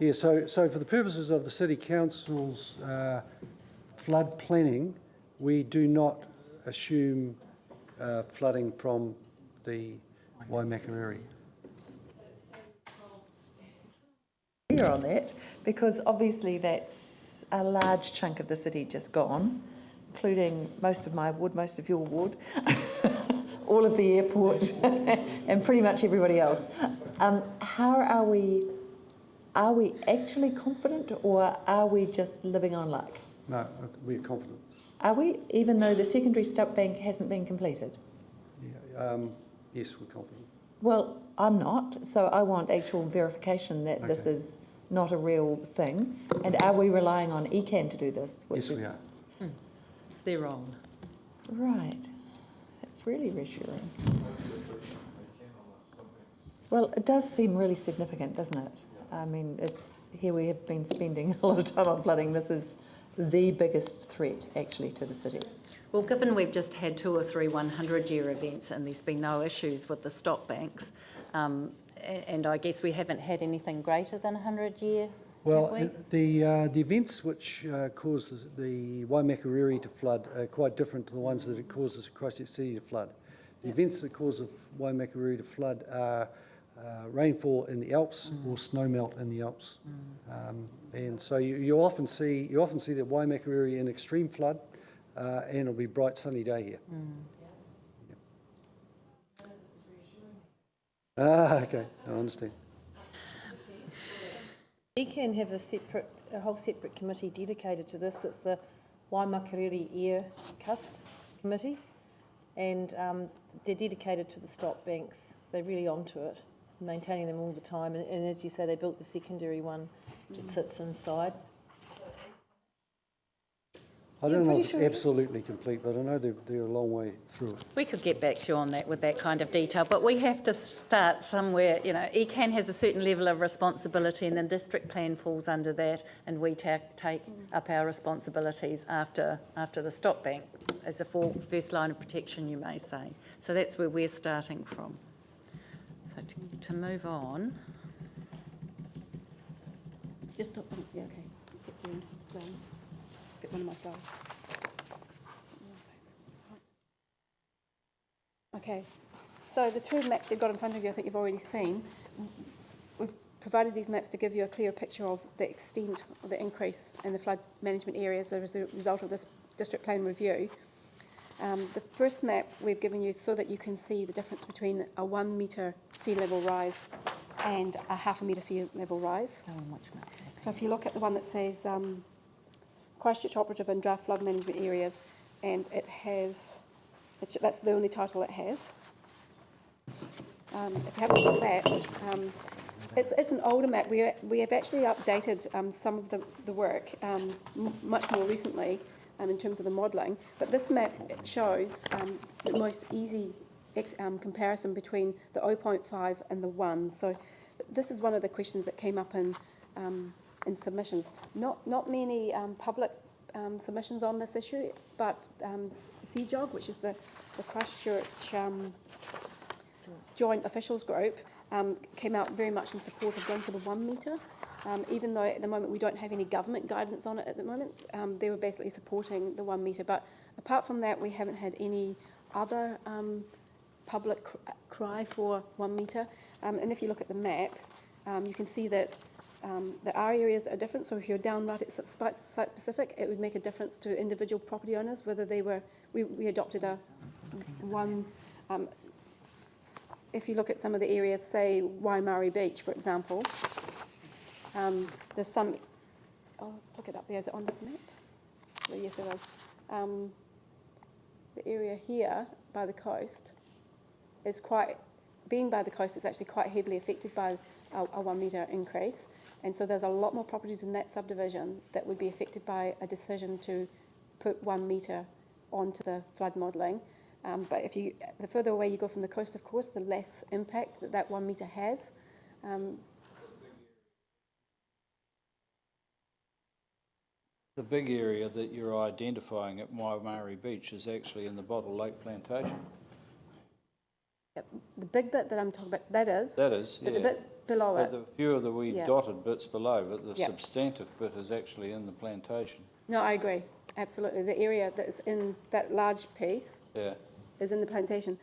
Yeah, so for the purposes of the City Council's flood planning, we do not assume flooding from the Waimakariri. Clear on that, because obviously that's a large chunk of the city just gone, including most of my ward, most of your ward, all of the airport, and pretty much everybody else. How are we actually confident, or are we just living on luck? No, we're confident. Are we, even though the secondary stop bank hasn't been completed? Yeah, yes, we're confident. Well, I'm not, so I want actual verification that this is not a real thing. And are we relying on ECAN to do this? Yes, we are. It's their role. Right. It's really reassuring. Well, it does seem really significant, doesn't it? I mean, it's here we have been spending a lot of time on flooding. This is the biggest threat, actually, to the city. Well, given we've just had 2 or 3 100-year events and there's been no issues with the stop banks, and I guess we haven't had anything greater than 100-year, Well, the events which caused the Waimakariri to flood are quite different to the ones that it causes Christchurch City to flood. The events that cause Waimakariri to flood are rainfall in the Alps or snowmelt in the Alps, and so you often see the Waimakariri in extreme flood, and it'll be a bright sunny day here. Okay, I understand. We can have a whole separate committee dedicated to this. It's the Waimakariri Air Cust Committee, and they're dedicated to the stop banks. They're really onto it, maintaining them all the time. And as you say, they built the secondary one that sits inside. I don't know if it's absolutely complete, but I know they're a long way through it. We could get back to you on that with that kind of detail, but we have to start somewhere. You know, ECAN has a certain level of responsibility and the district plan falls under that, and we take up our responsibilities after the stop bank as a first line of protection, you may say. So that's where we're starting from. So to move on. Just stop. Yeah, okay. Get the plans. Just skip one of my slides. Okay. So the 2 maps you've got in front of you, I think you've already seen. We've provided these maps to give you a clear picture of the extent of the increase in the flood management areas as a result of this district plan review. The first map we've given you so that you can see the difference between a 1 metre sea level rise and a ½ a metre sea level rise. So if you look at the one that says Christchurch Operative and Draft Flood Management Areas, and it has, that's the only title it has. If you have a look at that, it's an older map. We have actually updated some of the work much more recently in terms of the modelling, but this map shows the most easy comparison between the 0.5 and the 1. So this is one of the questions that came up in submissions. Not many public submissions on this issue, but CJOG, which is the Christchurch Joint Officials Group, came out very much in support of going for the 1 metre. Even though at the moment we don't have any government guidance on it at the moment, they were basically supporting the 1 metre. But apart from that, we haven't had any other public cry for 1 metre. And if you look at the map, you can see that there are areas that are different. So if you're down right at site specific, it would make a difference to individual property owners, whether they were, we adopted a one. If you look at some of the areas, say Waimakariri Beach, for example, there's some, oh, look it up there, is it on this map? Well, yes, it is. The area here by the coast is being by the coast is actually quite heavily affected by a 1 metre increase. And so there's a lot more properties in that subdivision that would be affected by a decision to put 1 metre onto the flood modelling. But the further away you go from the coast, of course, the less impact that 1 metre has. The big area that you're identifying at Waimakariri Beach is actually in the Bottle Lake Plantation. Yep. The big bit that I'm talking about, that is. That is, yeah. But the bit below But it. the few of the wee Yeah. dotted bits below, but the Yeah. substantive bit is actually in the plantation. No, I agree, absolutely. The area that's in that large piece Yeah, is in the plantation.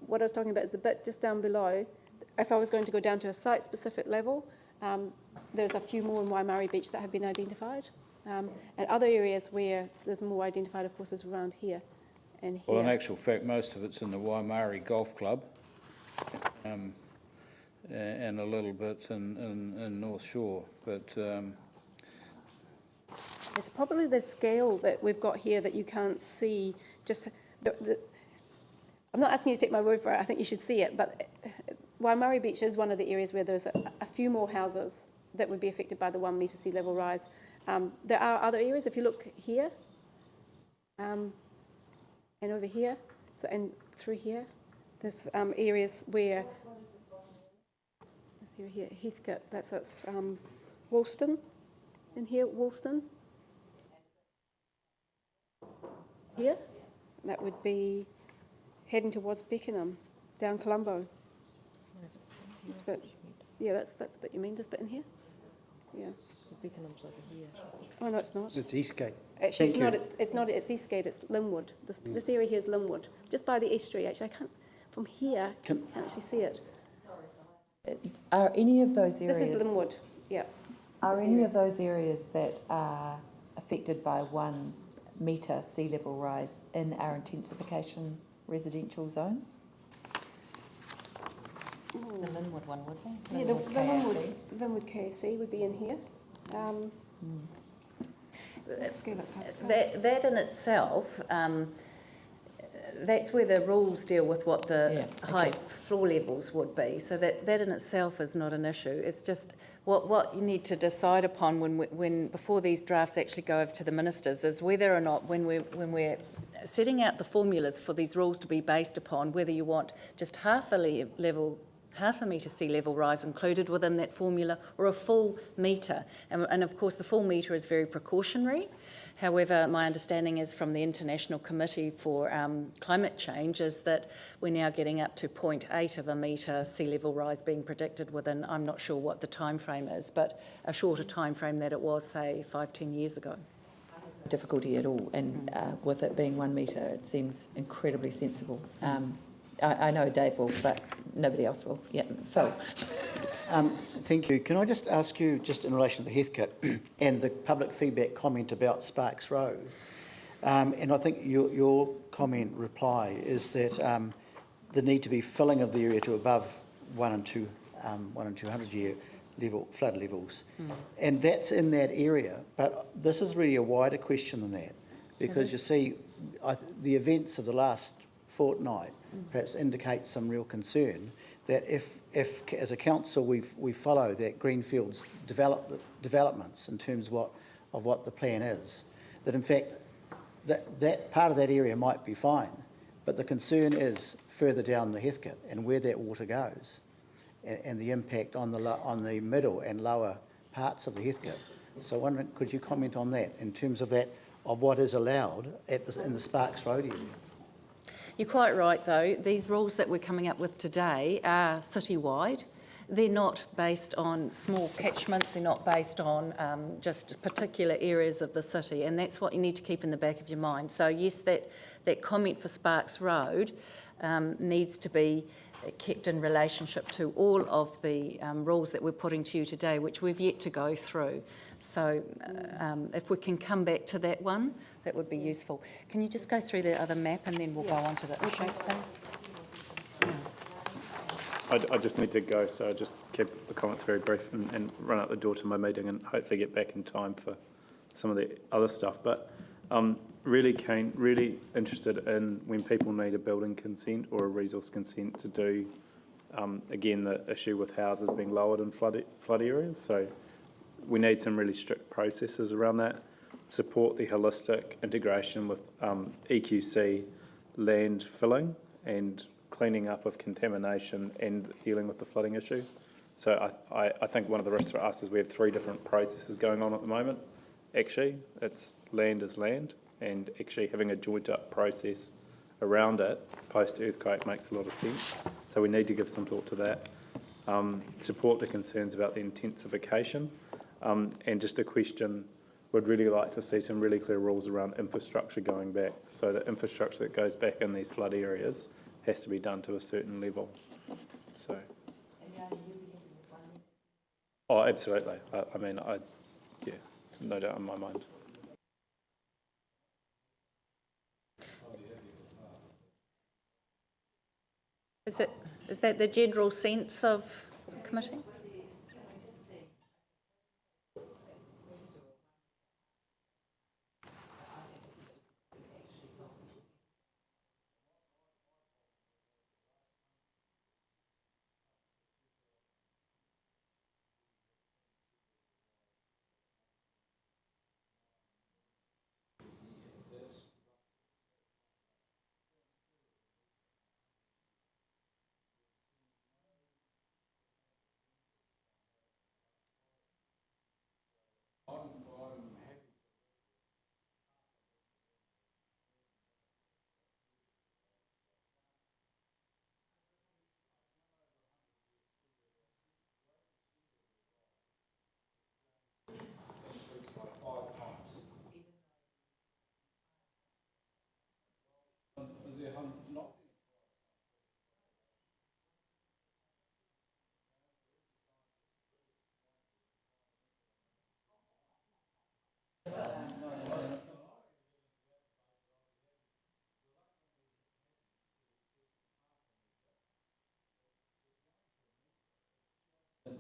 What I was talking about is the bit just down below. If I was going to go down to a site-specific level, there's a few more in Waimari Beach that have been identified. And other areas where there's more identified, of course, is around here and here. well, in actual fact, most of it's in the Waimari Golf Club, and a little bit in North Shore, but It's probably the scale that we've got here that you can't see. Just I'm not asking you to take my word for it. I think you should see it. But Waimari Beach is one of the areas where there's a few more houses that would be affected by the 1 metre sea level rise. There are other areas. If you look here and over here, so and through here, there's areas where this area here, Heathcote. That's Woolston. In here, Woolston. Here, that would be heading towards Beckenham, down Colombo. This bit, yeah, that's the bit you mean, this bit in here? Yeah. Beckenham's over here. Oh, no, it's not. It's Eastgate. Actually, it's Thank not, you. it's not, it's Eastgate, it's Linwood. This area here is Linwood, just by the estuary, actually. I can't, from here, I can't actually see it. Are any of those areas? This is Linwood, yeah. Are this any area. of those areas that are affected by 1 metre sea level rise in our intensification residential zones? The Linwood one, would they? Yeah, Linwood KSC. Linwood KSC would be in here. Scale, that's hard to tell. That in itself, that's where the rules deal with what the height floor levels would be. So that in itself is not an issue. It's just what you need to decide upon when before these drafts actually go over to the ministers is whether or not when we're setting out the formulas for these rules to be based upon, whether you want just half a metre sea level rise included within that formula or a full metre. And of course the full metre is very precautionary. However, my understanding is from the International Committee for Climate Change is that we're now getting up to 0.8 of a metre sea level rise being predicted within, I'm not sure what the time frame is, but a shorter time frame than it was, say, 5-10 years ago. Difficulty at all, and with it being 1 metre, it seems incredibly sensible. I know Dave will, but nobody else will. Yeah, Phil. Thank you. Can I just ask you, just in relation to the Heathcote and the public feedback comment about Sparks Road, and I think your comment reply is that the need to be filling of the area to above 1 and 200 year level flood levels, and that's in that area. But this is really a wider question than that, because you see, the events of the last fortnight perhaps indicate some real concern that if as a council we follow that Greenfields developments in terms of what the plan is, that in fact that part of that area might be fine, but the concern is further down the Heathcote and where that water goes, and the impact on the middle and lower parts of the Heathcote. So wondering, could you comment on that in terms of that, of what is allowed in the Sparks Road area? You're quite right, though. These rules that we're coming up with today are city-wide. They're not based on small catchments. They're not based on just particular areas of the city, and that's what you need to keep in the back of your mind. So, yes, that comment for Sparks Road needs to be kept in relationship to all of the rules that we're putting to you today, which we've yet to go through. So if we can come back to that one, that would be useful. Can you just go through the other map and then we'll go on to the issues, please? I just need to go, so I'll just keep the comments very brief and run out the door to my meeting and hopefully get back in time for some of the other stuff. But really keen, really interested in when people need a building consent or a resource consent to do, again, the issue with houses being lowered in flood areas. So we need some really strict processes around that, support the holistic integration with EQC land filling and cleaning up of contamination and dealing with the flooding issue. So I think one of the risks for us is we have 3 different processes going on at the moment. Actually, it's land is land, and actually having a joined up process around it post-earthquake makes a lot of sense. So we need to give some thought to that. support the concerns about the intensification, and just a question, would really like to see some really clear rules around infrastructure going back. So the infrastructure that goes back in these flood areas has to be done to a certain level. So. Oh, absolutely. I mean, yeah, no doubt in my mind. Is that the general sense of the committee?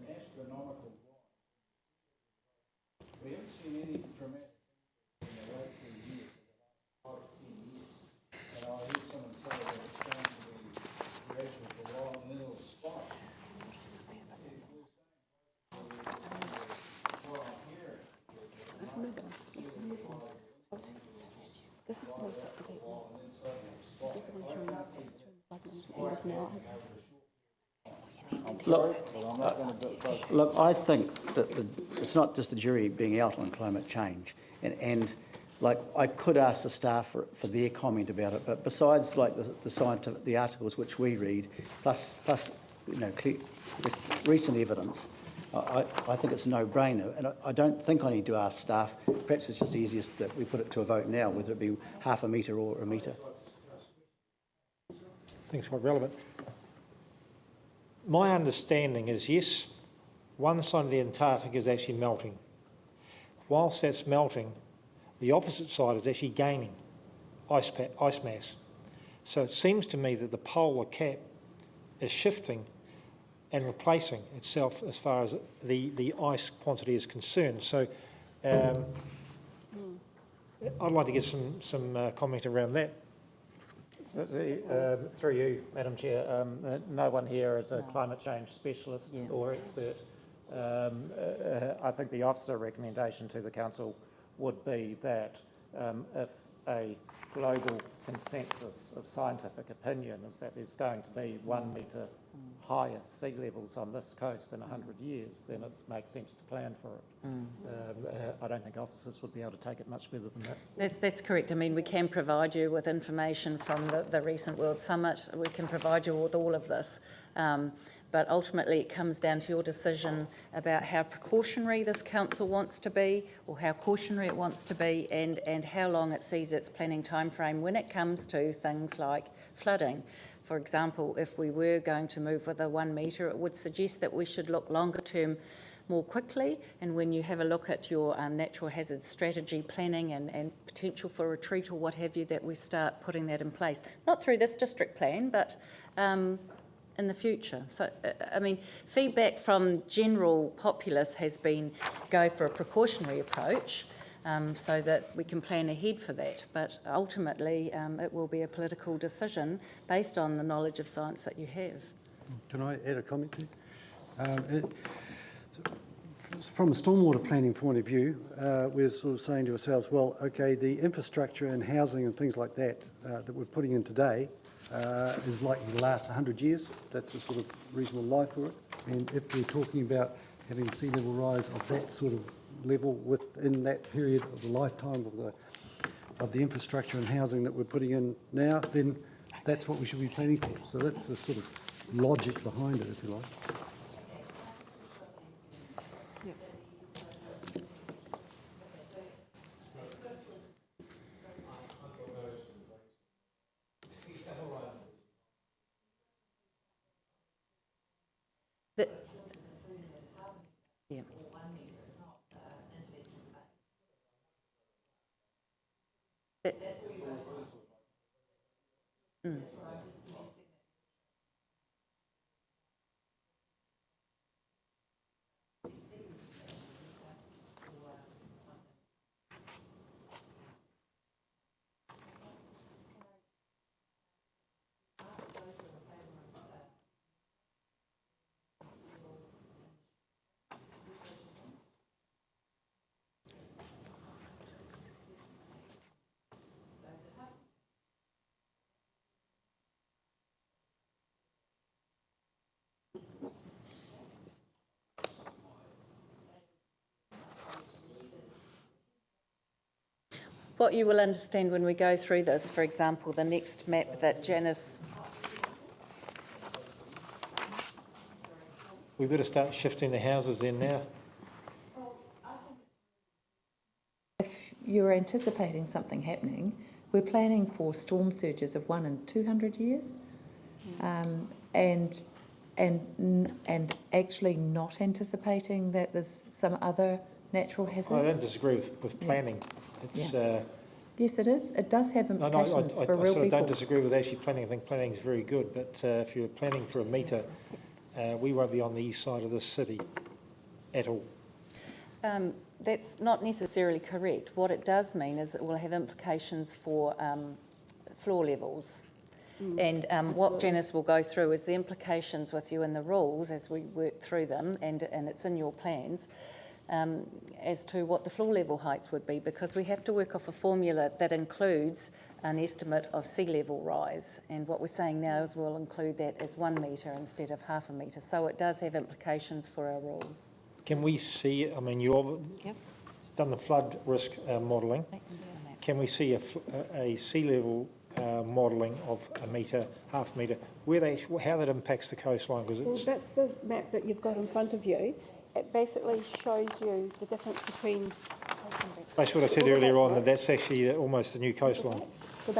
Astronomical rise. We haven't seen any dramatic in the last 3 years, for the last 5 to 10 years. And I heard someone say that it's going to be gradual for a while and then it'll spike. This is the most up-to-date one. This is the one showing flood now. Look, I think that it's not just the jury being out on climate change, and like I could ask the staff for their comment about it, but besides like the articles which we read, plus with recent evidence, I think it's a no-brainer, and I don't think I need to ask staff. Perhaps it's just easiest that we put it to a vote now, whether it be half a metre or a metre. I think it's quite relevant. My understanding is, yes, one side of the Antarctic is actually melting. Whilst that's melting, the opposite side is actually gaining ice mass. So it seems to me that the polar cap is shifting and replacing itself as far as the ice quantity is concerned. So I'd like to get some comment around that. So, through you, Madam Chair, no one here is a climate change specialist or expert. I think the officer recommendation to the council would be that if a global consensus of scientific opinion is that there's going to be 1 metre higher sea levels on this coast in 100 years, then it makes sense to plan for it. I don't think officers would be able to take it much further than that. That's correct. I mean, we can provide you with information from the recent World Summit. We can provide you with all of this. But ultimately it comes down to your decision about how precautionary this council wants to be, or how cautionary it wants to be, and how long it sees its planning timeframe when it comes to things like flooding. For example, if we were going to move with a 1 metre, it would suggest that we should look longer term more quickly, and when you have a look at your natural hazards strategy planning and potential for retreat or what have you, that we start putting that in place. Not through this district plan, but in the future. So, I mean, feedback from general populace has been go for a precautionary approach so that we can plan ahead for that. But ultimately, it will be a political decision based on the knowledge of science that you have. Can I add a comment there? From a stormwater planning point of view, we're sort of saying to ourselves, well, okay, the infrastructure and housing and things like that that we're putting in today is likely to last 100 years. That's a sort of reasonable life for it. And if we're talking about having sea level rise of that sort of level within that period of the lifetime of the infrastructure and housing that we're putting in now, then that's what we should be planning for. So that's the sort of logic behind it, if you like. That- Mm. What you will understand when we go through this, for example, the next map that Janice, We better start shifting the houses in now. if you're anticipating something happening, we're planning for storm surges of 1 in 200 years, and actually not anticipating that there's some other natural I don't hazards. disagree with planning. It's, Yes, it is. It does have no, implications I for real sort of people. don't disagree with actually planning. I think planning is very good, but if you're planning for a metre, we won't be on the east side of this city at all. that's not necessarily correct. What it does mean is it will have implications for floor levels. And what Janice will go through is the implications with you in the rules as we work through them, and it's in your plans, as to what the floor level heights would be, because we have to work off a formula that includes an estimate of sea level rise. And what we're saying now is we'll include that as 1 metre instead of half a metre. So it does have implications for our rules. Can we see, I mean, you've Yep. done the flood risk modelling. Can we see a sea level modelling of a metre, half a metre, how that impacts the coastline? Because Well, it's, that's the map that you've got in front of you. It basically shows you the difference between. that's what I said earlier on, that that's actually almost the new coastline. So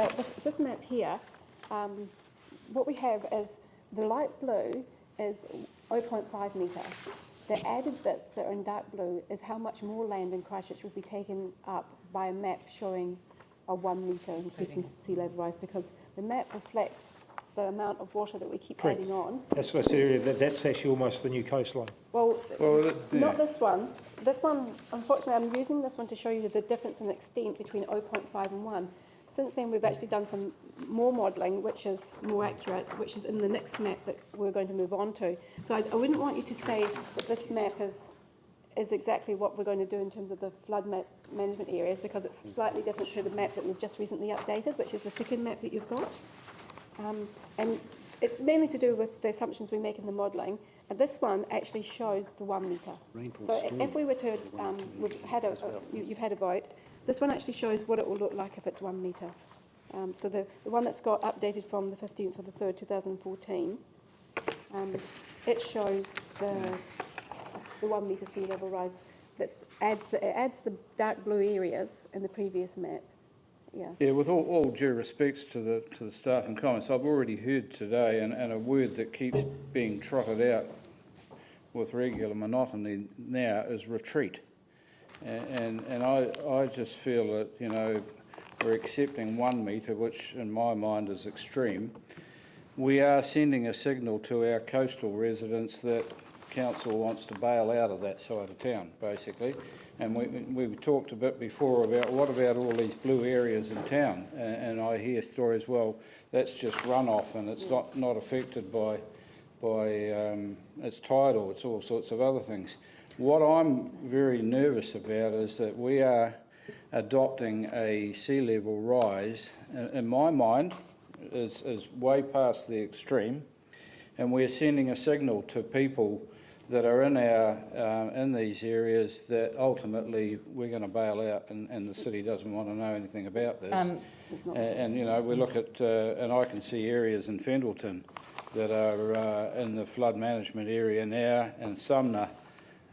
this map here, what we have is the light blue is 0.5 metre. The added bits that are in dark blue is how much more land in Christchurch will be taken up by a map showing a 1 metre increase in sea level rise, because the map reflects the amount of water that we keep Correct. adding on. That's what I said earlier, that's actually almost the new coastline. Well, not this one. This one, unfortunately, I'm using this one to show you the difference in extent between 0.5 and 1. Since then, we've actually done some more modelling, which is more accurate, which is in the next map that we're going to move on to. So I wouldn't want you to say that this map is exactly what we're going to do in terms of the flood management areas, because it's slightly different to the map that we've just recently updated, which is the second map that you've got. And it's mainly to do with the assumptions we make in the modelling. And this one actually shows the 1 metre. So if we were to, you've had a vote, this one actually shows what it will look like if it's 1 metre. So the one that's got updated from the 15th of the 3rd, 2014, it shows the 1 metre sea level rise. It adds the dark blue areas in the previous map. Yeah, with all due respects to the staff and comments, I've already heard today, and a word that keeps being trotted out with regular monotony now is retreat. And I just feel that, you know, we're accepting 1 metre, which in my mind is extreme. We are sending a signal to our coastal residents that council wants to bail out of that side of town, basically. And we talked a bit before about what about all these blue areas in town, and I hear stories, well, that's just runoff and it's not affected by it's tidal, it's all sorts of other things. What I'm very nervous about is that we are adopting a sea level rise, in my mind, is way past the extreme, and we're sending a signal to people that are in these areas that ultimately we're going to bail out, and the city doesn't want to know anything about this. And you know, we look at, and I can see areas in Fendleton that are in the flood management area now, and Sumner.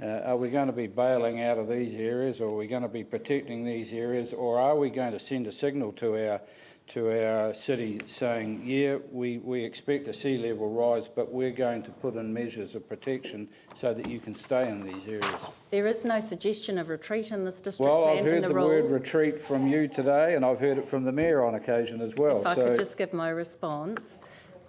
Are we going to be bailing out of these areas, or are we going to be protecting these areas, or are we going to send a signal to to our city saying, yeah, we expect a sea level rise, but we're going to put in measures of protection so that you can stay in these areas? There is no suggestion of retreat in this district Well, plan I've in heard the the word rules. retreat from you today, and I've heard it from the Mayor on occasion as well. If I could just give my response.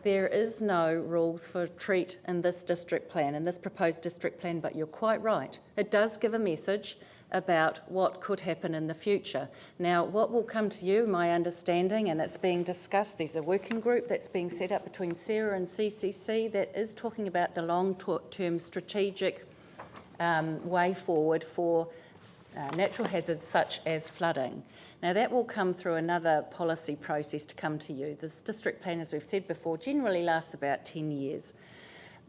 There is no rules for retreat in this district plan, in this proposed district plan, but you're quite right. It does give a message about what could happen in the future. Now, what will come to you, my understanding, and it's being discussed, there's a working group that's being set up between Sarah and CCC that is talking about the long-term strategic way forward for natural hazards such as flooding. Now, that will come through another policy process to come to you. This district plan, as we've said before, generally lasts about 10 years.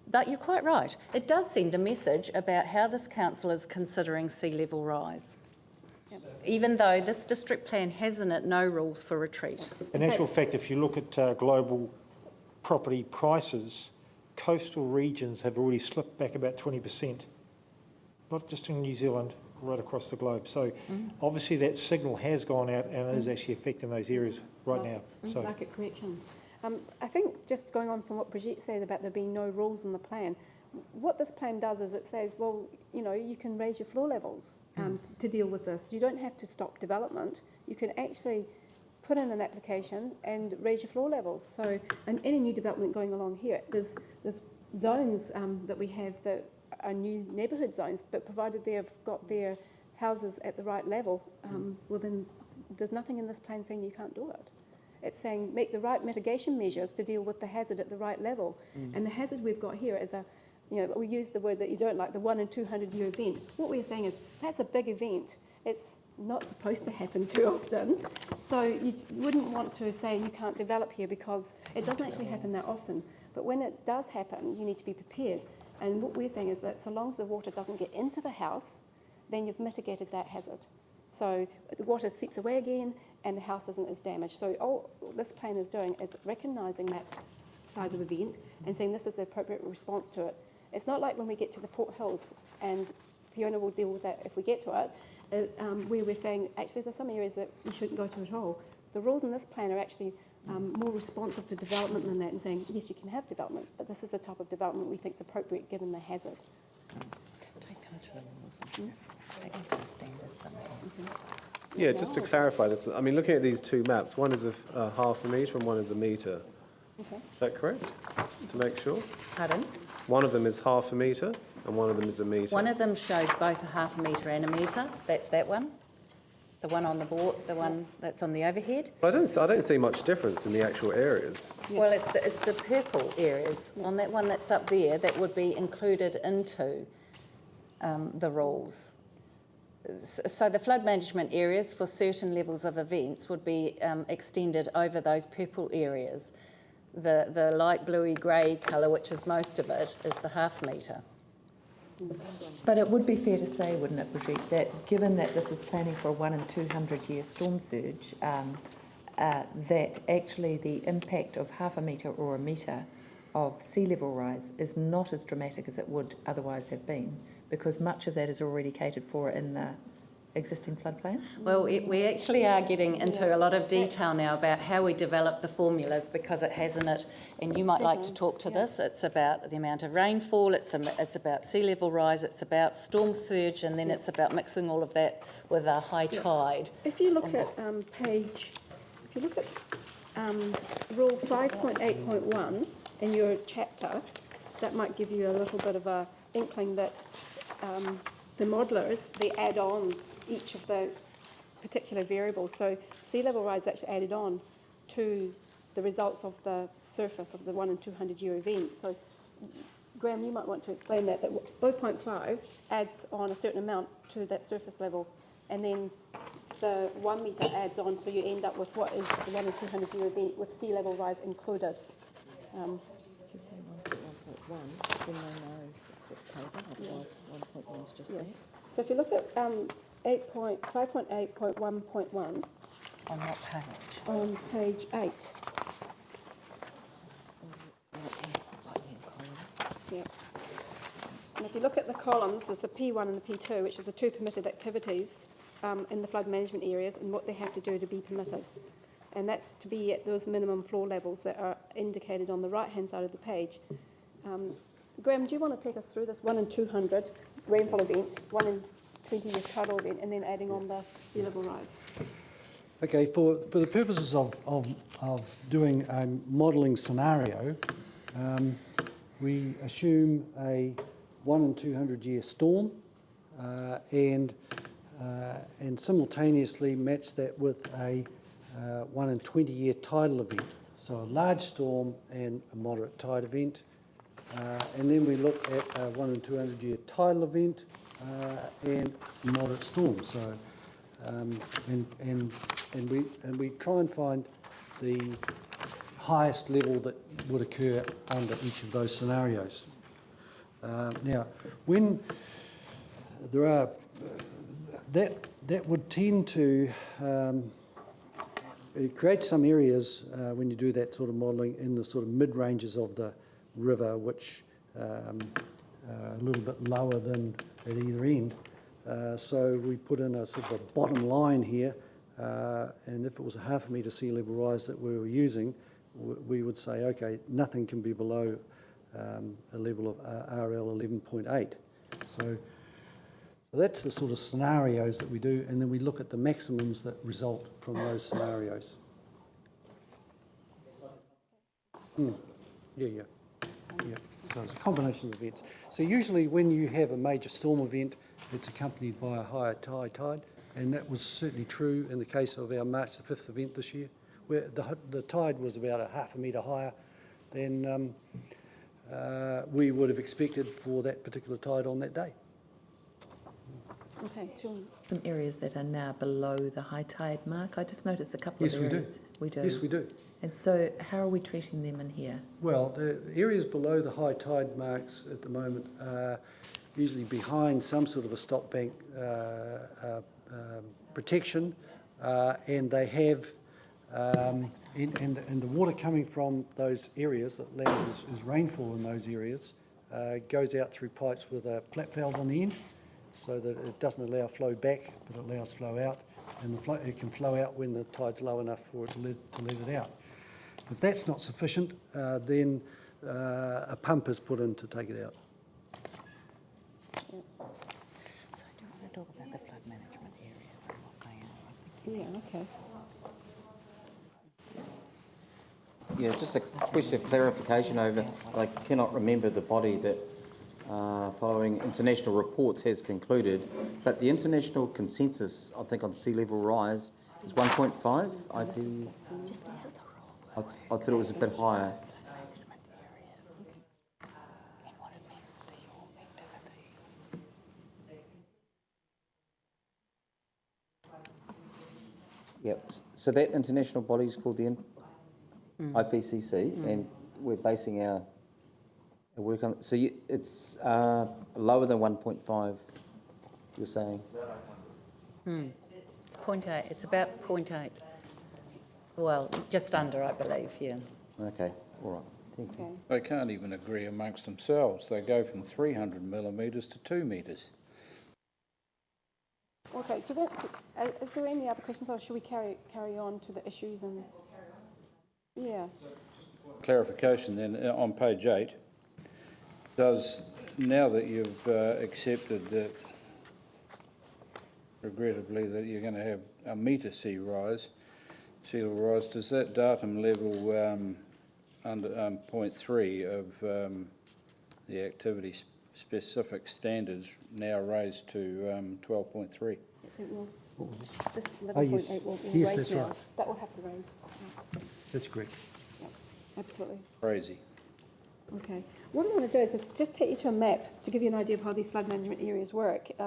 But you're quite right. It does send a message about how this council is considering sea level rise, even though this district plan has in it no rules for retreat. In actual fact, if you look at global property prices, coastal regions have already slipped back about 20%, not just in New Zealand, right across the globe. So obviously that signal has gone out and it is actually affecting those areas right now. So Market correction. I think just going on from what Brigitte said about there being no rules in the plan, what this plan does is it says, well, you know, you can raise your floor levels to deal with this. You don't have to stop development. You can actually put in an application and raise your floor levels. So, and any new development going along here, there's zones that we have that are new neighbourhood zones, but provided they've got their houses at the right level, well then there's nothing in this plan saying you can't do it. It's saying make the right mitigation measures to deal with the hazard at the right level. And the hazard we've got here is we use the word that you don't like, the 1 in 200 year event. What we're saying is that's a big event. It's not supposed to happen too often. So you wouldn't want to say you can't develop here because it doesn't actually happen that often. But when it does happen, you need to be prepared. And what we're saying is that so long as the water doesn't get into the house, then you've mitigated that hazard. So the water seeps away again and the house isn't as damaged. So all this plan is doing is recognising that size of event and saying this is the appropriate response to it. It's not like when we get to the Port Hills, and Fiona will deal with that if we get to it, where we're saying actually there's some areas that we shouldn't go to at all. The rules in this plan are actually more responsive to development than that and saying, yes, you can have development, but this is the type of development we think is appropriate given the hazard. Yeah, just to clarify this, I mean, looking at these two maps, one is a half a metre and one is a metre. Okay. Is that correct? Just to make sure. Pardon? One of them is half a metre and one of them is a metre. One of them shows both a half a metre and a metre. That's that one. The one on the board, the one that's on the overhead. I don't see much difference in the actual areas. Well, it's the purple areas on that one that's up there that would be included into the rules. So the flood management areas for certain levels of events would be extended over those purple areas. The light bluey grey colour, which is most of it, is the half metre. But it would be fair to say, wouldn't it, Brigitte, that given that this is planning for a 1 in 200 year storm surge, that actually the impact of half a metre or a metre of sea level rise is not as dramatic as it would otherwise have been, because much of that is already catered for in the existing floodplain? Well, we actually are getting into a lot of detail now about how we develop the formulas because it has in it, and you might like to talk to this, it's about the amount of rainfall, it's about sea level rise, it's about storm surge, and then it's about mixing all of that with a high tide. If you look at rule 5.8.1 in your chapter, that might give you a little bit of a inkling that the modelers, they add on each of the particular variables. So sea level rise is actually added on to the results of the surface of the 1 in 200 year event. So Graham, you might want to explain that 0.5 adds on a certain amount to that surface level, and then the 1 metre adds on, so you end up with what is the 1 in 200 year event with sea level rise included. So if you look at 5.8.1.1 On what page? on page 8. Yeah. And if you look at the columns, there's a P1 and the P2, which is the two permitted activities in the flood management areas and what they have to do to be permitted. and that's to be at those minimum floor levels that are indicated on the right-hand side of the page. Graham, do you want to take us through this 1 in 200 rainfall event, 1 in 20-year tidal event, and then adding on the sea level rise? Okay, for the purposes of doing a modelling scenario, we assume a 1 in 200 year storm and simultaneously match that with a 1 in 20 year tidal event. So a large storm and a moderate tide event. And then we look at a 1 in 200 year tidal event and moderate storm. So and we try and find the highest level that would occur under each of those scenarios. Now, when there are that would tend to it creates some areas when you do that sort of modelling in the sort of mid ranges of the river, which are a little bit lower than at either end. So we put in a sort of a bottom line here, and if it was a half a metre sea level rise that we were using, we would say, okay, nothing can be below a level of RL 11.8. So that's the sort of scenarios that we do, and then we look at the maximums that result from those scenarios. Yeah. So it's a combination of events. So usually when you have a major storm event, it's accompanied by a higher high tide, and that was certainly true in the case of our March the 5th event this year, where the tide was about a half a metre higher than we would have expected for that particular tide on that day. Okay, John. Some areas that are now below the high tide mark. I just noticed a couple of areas. We do. Yes, we do. And so how are we treating them in here? Well, the areas below the high tide marks at the moment are usually behind some sort of a stop bank protection, and they have, and the water coming from those areas that lands as rainfall in those areas goes out through pipes with a flap valve on the end, so that it doesn't allow flow back, but it allows flow out, and it can flow out when the tide's low enough for it to let it out. If that's not sufficient, then a pump is put in to take it out. So do you want to talk about the flood management areas and what they are? Yeah, okay. Yeah, just a question of clarification over, I cannot remember the body that following international reports has concluded, but the international consensus, I think, on sea level rise is 1.5 IP. I thought it was a bit higher. Yep. So that international body is called the IPCC, and we're basing our work on. So it's lower than 1.5. You're saying? It's 0.8. It's about 0.8. Well, just under, I believe, yeah. Okay, all right. Thank you. They can't even agree amongst themselves. They go from 300 millimetres to 2 metres. Okay, so that, is there any other questions, or should we carry on to the issues and? Yeah. Clarification then, on page 8, does, now that you've accepted that, regrettably, that you're going to have a metre sea level rise, does that datum level under 0.3 of the activity specific standards now raised to 12.3? This 11.8 yes. will Yes, raise that's now. right. That will have to raise. That's correct. Yeah, absolutely. Crazy. Okay. What I'm going to do is just take you to a map to give you an idea of how these flood management areas work. I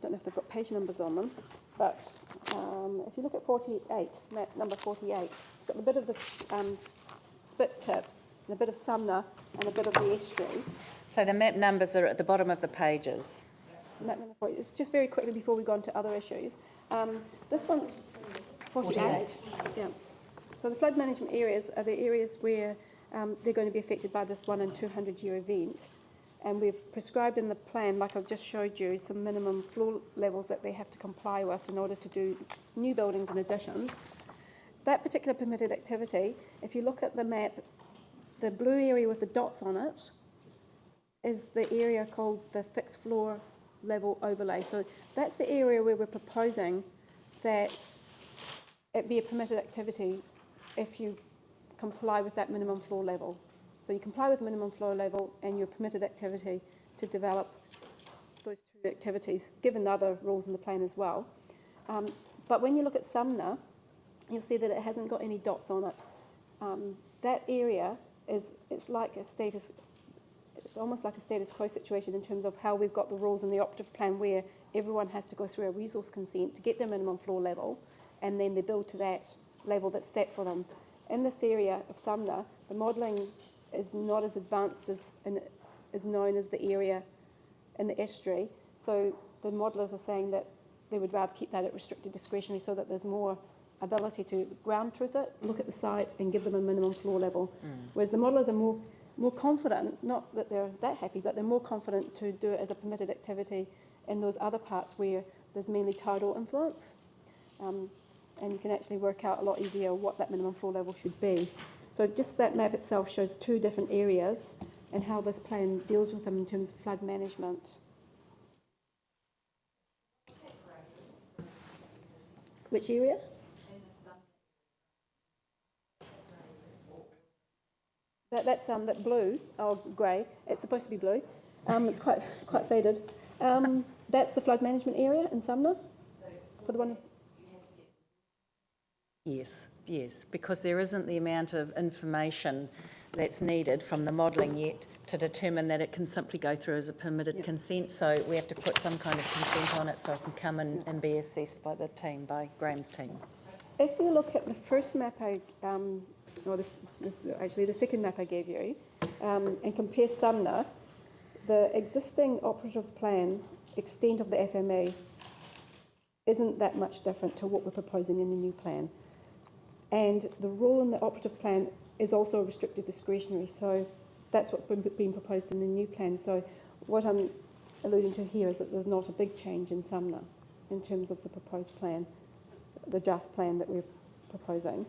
don't know if they've got page numbers on them, but if you look at 48, map number 48, it's got a bit of the spit tip and a bit of Sumner and a bit of the estuary. So the map numbers are at the bottom of the pages. Map number 40. It's just very quickly before we go on to other issues. This one, 48. Yeah. So the flood management areas are the areas where they're going to be affected by this 1 in 200 year event. And we've prescribed in the plan, like I've just showed you, some minimum floor levels that they have to comply with in order to do new buildings and additions. that particular permitted activity, if you look at the map, the blue area with the dots on it is the area called the fixed floor level overlay. So that's the area where we're proposing that it be a permitted activity if you comply with that minimum floor level. So you comply with minimum floor level and your permitted activity to develop those two activities, given the other rules in the plan as well. But when you look at Sumner, you'll see that it hasn't got any dots on it. That area it's almost like a status quo situation in terms of how we've got the rules in the operative plan where everyone has to go through a resource consent to get their minimum floor level, and then they build to that level that's set for them. In this area of Sumner, the modelling is not as advanced as is known as the area in the estuary. So the modellers are saying that they would rather keep that at restricted discretionary so that there's more ability to ground truth it, look at the site and give them a minimum floor level. Whereas the modellers are more confident, not that they're that happy, but they're more confident to do it as a permitted activity in those other parts where there's mainly tidal influence. And you can actually work out a lot easier what that minimum floor level should be. So just that map itself shows two different areas and how this plan deals with them in terms of flood management. Which area? That's that blue or grey. It's supposed to be blue. It's quite faded. That's the flood management area in Sumner. For the one. Yes, because there isn't the amount of information that's needed from the modelling yet to determine that it can simply go through as a permitted consent. So we have to put some kind of consent on it so it can come and be assessed by the team, by Graham's team. If you look at the first map actually the second map I gave you, and compare Sumner, the existing operative plan extent of the FME isn't that much different to what we're proposing in the new plan. And the rule in the operative plan is also restricted discretionary, so that's what's been proposed in the new plan. So what I'm alluding to here is that there's not a big change in Sumner in terms of the proposed plan, the draft plan that we're proposing.